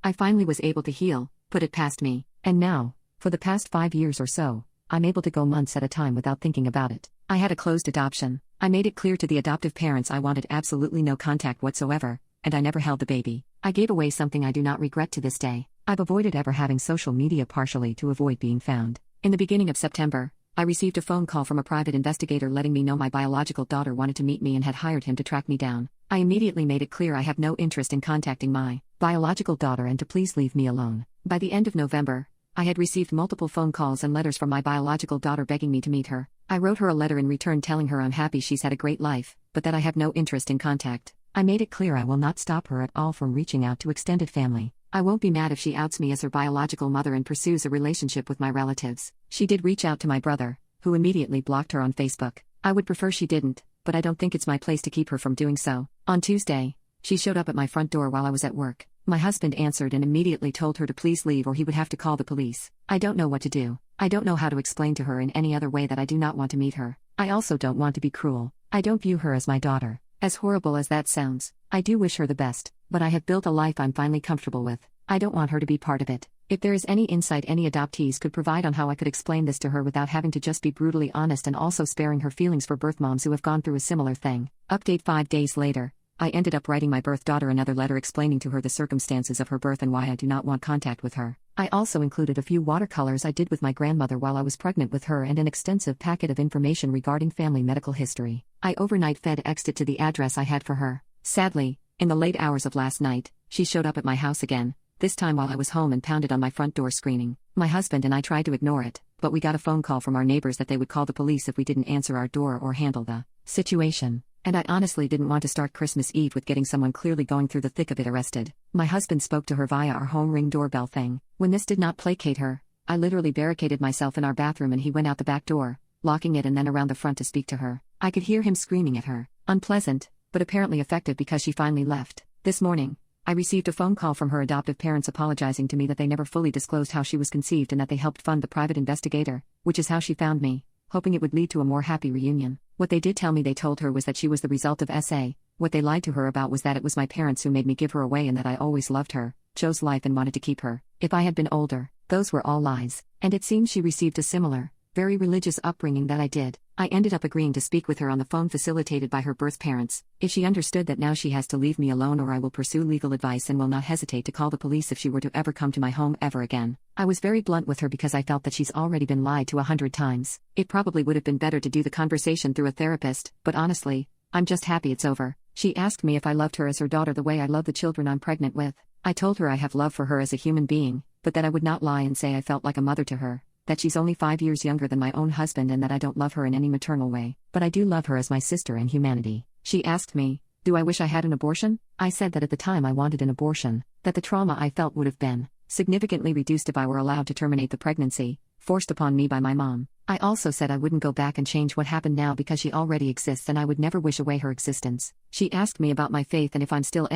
I finally was able to heal, put it past me, and now, for the past 5 years or so, I'm able to go months at a time without thinking about it. I had a closed adoption. I made it clear to the adoptive parents I wanted absolutely no contact whatsoever, and I never held the baby. I gave away something I do not regret to this day. I've avoided ever having social media partially to avoid being found. In the beginning of September, I received a phone call from a private investigator letting me know my biological daughter wanted to meet me and had hired him to track me down. I immediately made it clear I have no interest in contacting my biological daughter and to please leave me alone. By the end of November, I had received multiple phone calls and letters from my biological daughter begging me to meet her. I wrote her a letter in return telling her I'm happy she's had a great life, but that I have no interest in contact. I made it clear I will not stop her at all from reaching out to extended family. I won't be mad if she outs me as her biological mother and pursues a relationship with my relatives. She did reach out to my brother, who immediately blocked her on Facebook. I would prefer she didn't, but I don't think it's my place to keep her from doing so. On Tuesday, she showed up at my front door while I was at work. My husband answered and immediately told her to please leave or he would have to call the police. I don't know what to do. I don't know how to explain to her in any other way that I do not want to meet her. I also don't want to be cruel. I don't view her as my daughter. As horrible as that sounds, I do wish her the best, but I have built a life I'm finally comfortable with. I don't want her to be part of it. If there is any insight any adoptees could provide on how I could explain this to her without having to just be brutally honest and also sparing her feelings for birth moms who have gone through a similar thing. Update 5 days later. I ended up writing my birth daughter another letter explaining to her the circumstances of her birth and why I do not want contact with her. I also included a few watercolors I did with my grandmother while I was pregnant with her and an extensive packet of information regarding family medical history. I overnight FedExed it to the address I had for her. Sadly, in the late hours of last night, she showed up at my house again, this time while I was home and pounded on my front door screaming. My husband and I tried to ignore it, but we got a phone call from our neighbors that they would call the police if we didn't answer our door or handle the situation. And I honestly didn't want to start Christmas Eve with getting someone clearly going through the thick of it arrested. My husband spoke to her via our home Ring doorbell thing. When this did not placate her, I literally barricaded myself in our bathroom and he went out the back door, locking it and then around the front to speak to her. I could hear him screaming at her. Unpleasant, but apparently effective because she finally left. This morning, I received a phone call from her adoptive parents apologizing to me that they never fully disclosed how she was conceived and that they helped fund the private investigator, which is how she found me, hoping it would lead to a more happy reunion. What they did tell me they told her was that she was the result of SA. What they lied to her about was that it was my parents who made me give her away and that I always loved her, chose life and wanted to keep her. If I had been older, those were all lies. And it seems she received a similar, very religious upbringing that I did. I ended up agreeing to speak with her on the phone facilitated by her birth parents. If she understood that now she has to leave me alone or I will pursue legal advice and will not hesitate to call the police if she were to ever come to my home ever again. I was very blunt with her because I felt that she's already been lied to 100 times. It probably would have been better to do the conversation through a therapist, but honestly, I'm just happy it's over. She asked me if I loved her as her daughter the way I love the children I'm pregnant with. I told her I have love for her as a human being, but that I would not lie and say I felt like a mother to her. That she's only 5 years younger than my own husband and that I don't love her in any maternal way, but I do love her as my sister and humanity. She asked me, do I wish I had an abortion? I said that at the time I wanted an abortion, that the trauma I felt would have been significantly reduced if I were allowed to terminate the pregnancy, forced upon me by my mom. I also said I wouldn't go back and change what happened now because she already exists and I would never wish away her existence. She asked me about my faith and if I'm still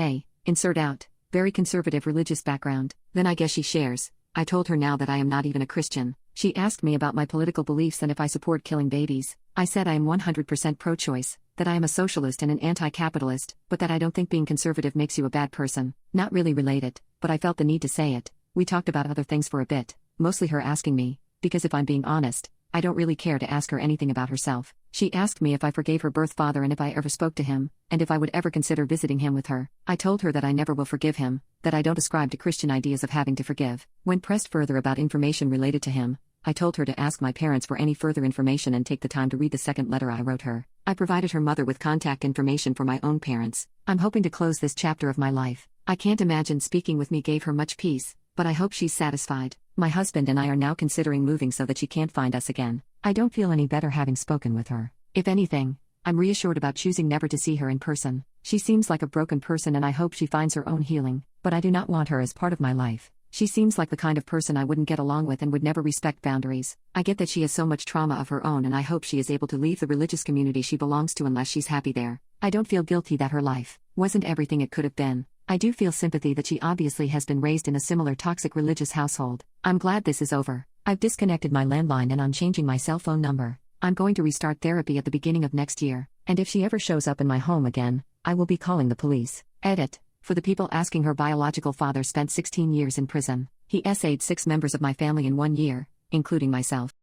insert out, very conservative religious background. Then I guess she shares. I told her now that I am not even a Christian. She asked me about my political beliefs and if I support killing babies. I said I am 100% pro-choice, that I am a socialist and an anti-capitalist, but that I don't think being conservative makes you a bad person. Not really related, but I felt the need to say it. We talked about other things for a bit, mostly her asking me, because if I'm being honest, I don't really care to ask her anything about herself. She asked me if I forgave her birth father and if I ever spoke to him, and if I would ever consider visiting him with her. I told her that I never will forgive him, that I don't ascribe to Christian ideas of having to forgive. When pressed further about information related to him, I told her to ask my parents for any further information and take the time to read the second letter I wrote her. I provided her mother with contact information for my own parents. I'm hoping to close this chapter of my life. I can't imagine speaking with me gave her much peace, but I hope she's satisfied. My husband and I are now considering moving so that she can't find us again. I don't feel any better having spoken with her. If anything, I'm reassured about choosing never to see her in person. She seems like a broken person and I hope she finds her own healing, but I do not want her as part of my life. She seems like the kind of person I wouldn't get along with and would never respect boundaries. I get that she has so much trauma of her own and I hope she is able to leave the religious community she belongs to unless she's happy there. I don't feel guilty that her life wasn't everything it could have been. I do feel sympathy that she obviously has been raised in a similar toxic religious household. I'm glad this is over. I've disconnected my landline and I'm changing my cell phone number. I'm going to restart therapy at the beginning of next year, and if she ever shows up in my home again, I will be calling the police. Edit. For the people asking, her biological father spent 16 years in prison. He SA'd 6 members of my family in 1 year, including myself.